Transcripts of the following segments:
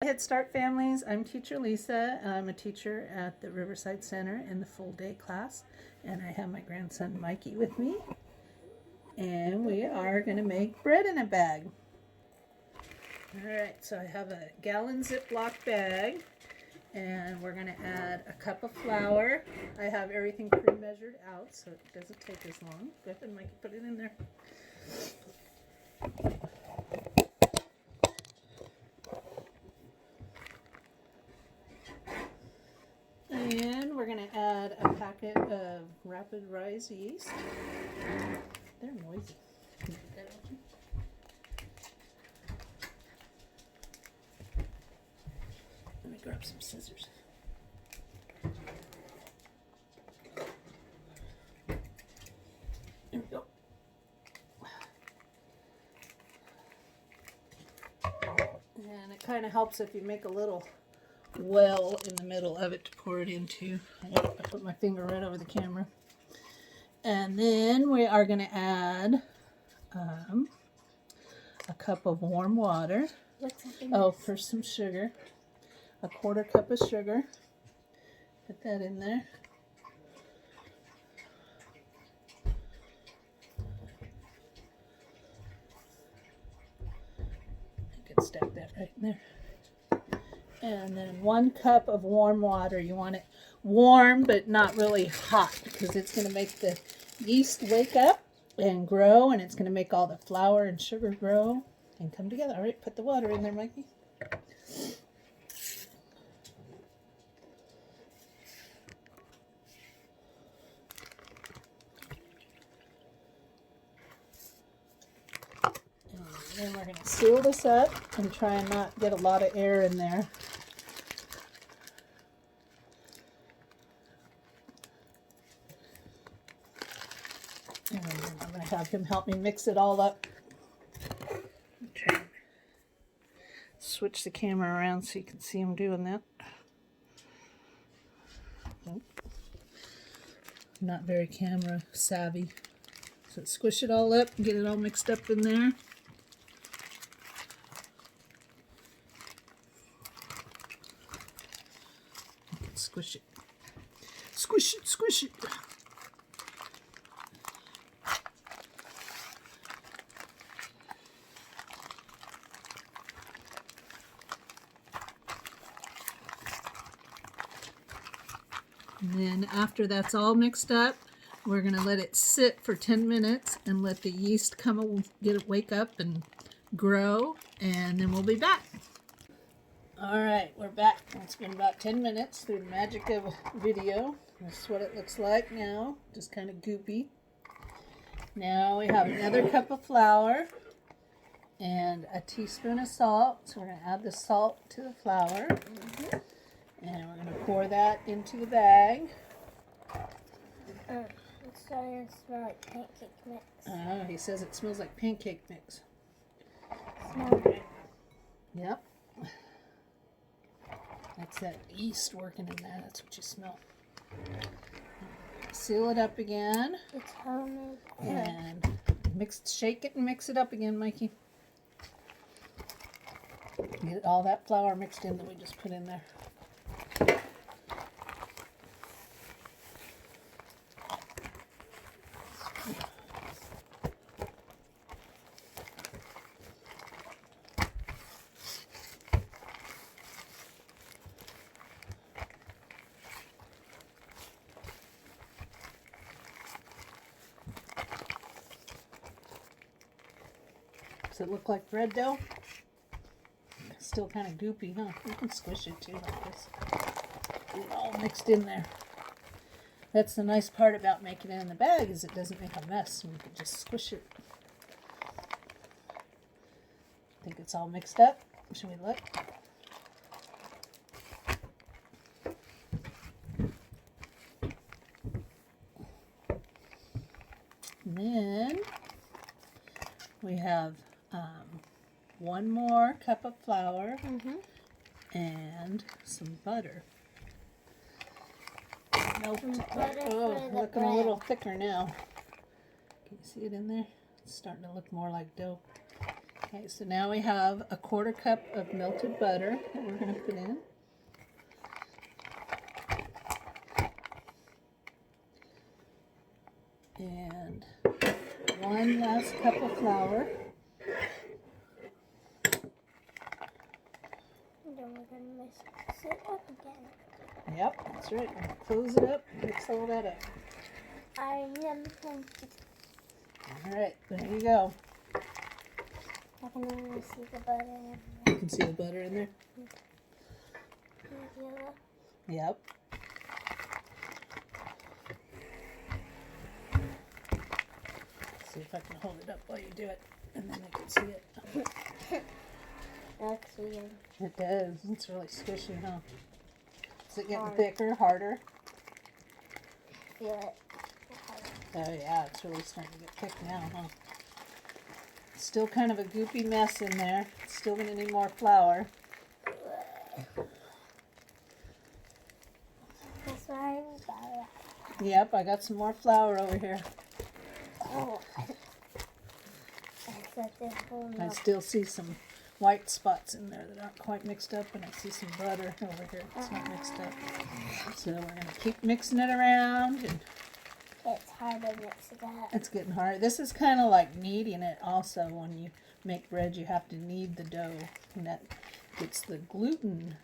Head Start families. I'm teacher Lisa. I'm a teacher at the Riverside Center in the full day class, and I have my grandson Mikey with me, and we are going to make bread in a bag. All right, so I have a gallon Ziploc bag, and we're going to add a cup of flour. I have everything pre-measured out so it doesn't take as long. Go ahead, Mikey, put it in there. And we're going to add a packet of Rapid Rise yeast. They're noisy. Can you get that open? Let me grab some scissors. There we go. And it kind of helps if you make a little well in the middle of it to pour it into. I put my finger right over the camera. And then we are going to add a cup of warm water. Oh, first some sugar. A 1/4 cup of sugar. Put that in there. I can stack that right in there. And then 1 cup of warm water. You want it warm but not really hot because it's going to make the yeast wake up and grow, and it's going to make all the flour and sugar grow and come together. All right, put the water in there, Mikey. And then we're going to seal this up and try and not get a lot of air in there. And I'm going to have him help me mix it all up. Try and switch the camera around so you can see him doing that. Not very camera savvy. So squish it all up and get it all mixed up in there. Squish it. Squish it, squish it. And then after that's all mixed up, we're going to let it sit for 10 minutes and let the yeast wake up and grow, and then we'll be back. All right, we're back. It's been about 10 minutes through the magic of video. This is what it looks like now, just kind of goopy. Now we have another cup of flour and a teaspoon of salt. So we're going to add the salt to the flour. And we're going to pour that into the bag. It's starting to smell like pancake mix. Oh, he says it smells like pancake mix. Smell it. Yep. That's that yeast working in there. That's what you smell. Seal it up again. It's homemade. And shake it and mix it up again, Mikey. Get all that flour mixed in that we just put in there. Does it look like bread dough? Still kind of goopy, huh? You can squish it too like this. Get it all mixed in there. That's the nice part about making it in the bag, is it doesn't make a mess. We can just squish it. I think it's all mixed up. Should we look? And then we have 1 more cup of flour and some butter. Oh, looking a little thicker now. Can you see it in there? It's starting to look more like dough. Okay, so now we have a 1/4 cup of melted butter that we're going to put in. And 1 last cup of flour. And then we're going to mix it up again. Yep, that's right. We're gonna close it up, mix all that up. I remember thinking All right, there you go. I can only see the butter in You can see the butter in there. the yellow. Yep. See if I can hold it up while you do it, and then I can see it. That's weird. It does. It's really squishy, huh? Is it getting Hard. thicker, harder? Feel it. Oh yeah, it's really starting to get thick now, huh? Still kind of a goopy mess in there. Still gonna need more flour. That's why I got it. Yep, I got some more flour over here. Oh. I set this whole I milk. still see some white spots in there that aren't quite mixed up, and I see some butter over here that's not mixed up. So we're gonna keep mixing it around, and It's hard to mix it up. it's getting hard. This is kind of like kneading it also. When you make bread, you have to knead the dough, and that gets the gluten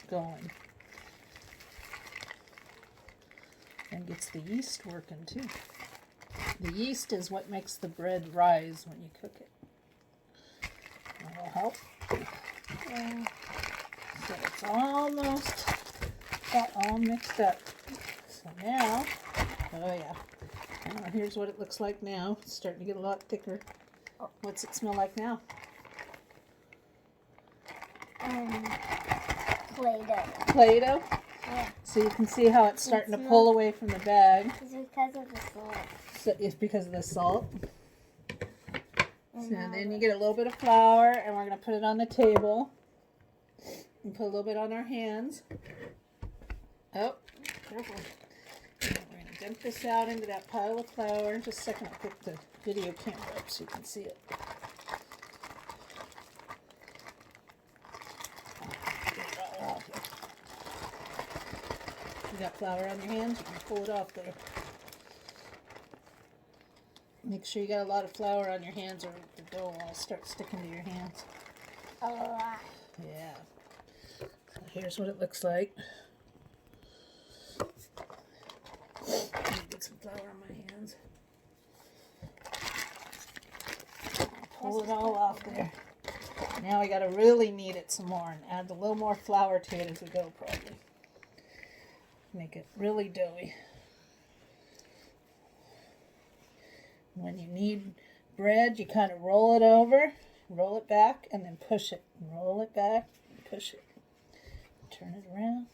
going. And gets the yeast working too. The yeast is what makes the bread rise when you cook it. That'll help. Yeah. So it's almost got all mixed up. So now, oh yeah, here's what it looks like now. It's starting to get a lot thicker. What's it smell like now? Play-Doh. Play-Doh? Yeah. So you can see how it's starting to pull away from the bag. It's because of the salt. So it's because of the salt. And So now then you get a little bit of flour, and we're going to put it on the table. And put a little bit on our hands. Oh, careful. And we're going to dump this out into that pile of flour. Just a second, I'll pick the video camera up so you can see it. Get it all off here. You got flour on your hands, you can pull it off there. Make sure you got a lot of flour on your hands or the dough will all start sticking to your hands. a lot. Yeah. So here's what it looks like. Let me get some flour on my hands. Pull it all off there. Now we got to really knead it some more and add a little more flour to it as we go, probably. Make it really doughy. When you knead bread, you kind of roll it over, roll it back, and then push it. Roll it back, and push it. Turn it around.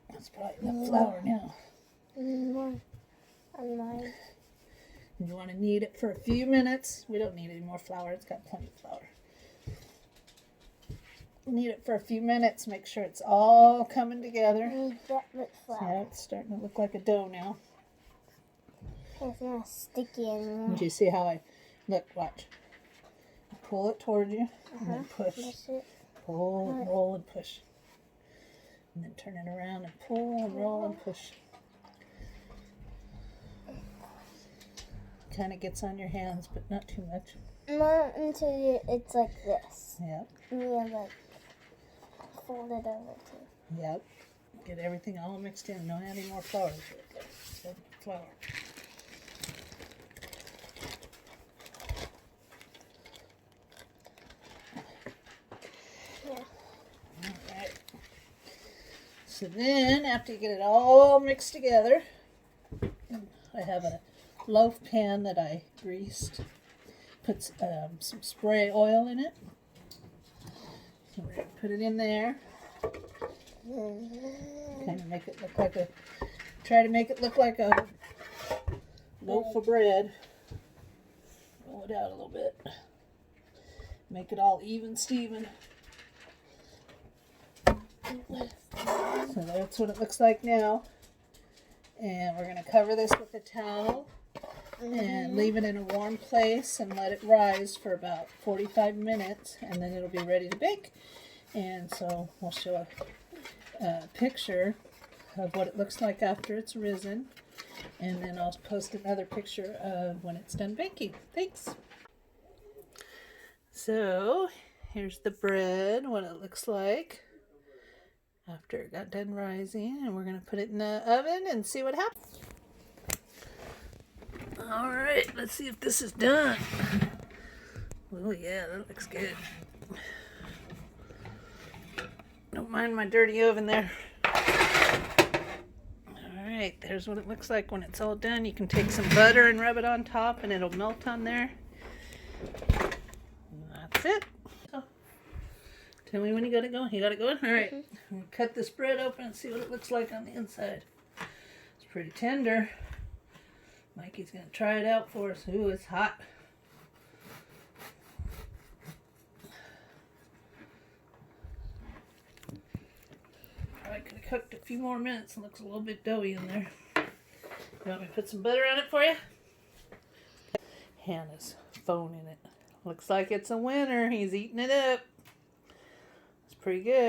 That's probably enough flour now. More on mine. You want to knead it for a few minutes. We don't need any more flour. It's got plenty of flour. Knead it for a few minutes. Make sure it's all coming together. Need that much flour. Yeah, it's starting to look like a dough now. It's not sticky anymore. Do you see how I look? Watch. Pull it toward you and then push. Push it. Pull and roll and push. And then turn it around and pull and roll and push. Kind of gets on your hands, but not too much. Not until it's like this. Yep. And you like fold it over too. Yep. Get everything all mixed in. Don't add any more flour to it. Just add flour. Yeah. Alright. So then, after you get it all mixed together, I have a loaf pan that I greased. Put some spray oil in it. So we're going to put it in there. Kind of make it look like try to make it look like a loaf of bread. Roll it out a little bit. Make it all even Steven. So that's what it looks like now. And we're going to cover this with a towel and leave it in a warm place and let it rise for about 45 minutes, and then it'll be ready to bake. And so we'll show a picture of what it looks like after it's risen, and then I'll post another picture of when it's done baking. Thanks. So here's the bread, what it looks like after it got done rising, and we're going to put it in the oven and see what happens. All right, let's see if this is done. Oh yeah, that looks good. Don't mind my dirty oven there. All right, there's what it looks like when it's all done. You can take some butter and rub it on top and it'll melt on there. And that's it. So, tell me when you gotta go. You gotta go? All right, we'll cut this bread open and see what it looks like on the inside. It's pretty tender. Mikey's gonna try it out for us. Ooh, it's hot. I could have cooked a few more minutes. It looks a little bit doughy in there. You want me to put some butter on it for you? Hannah's phone in it. Looks like it's a winner. He's eating it up. It's pretty good.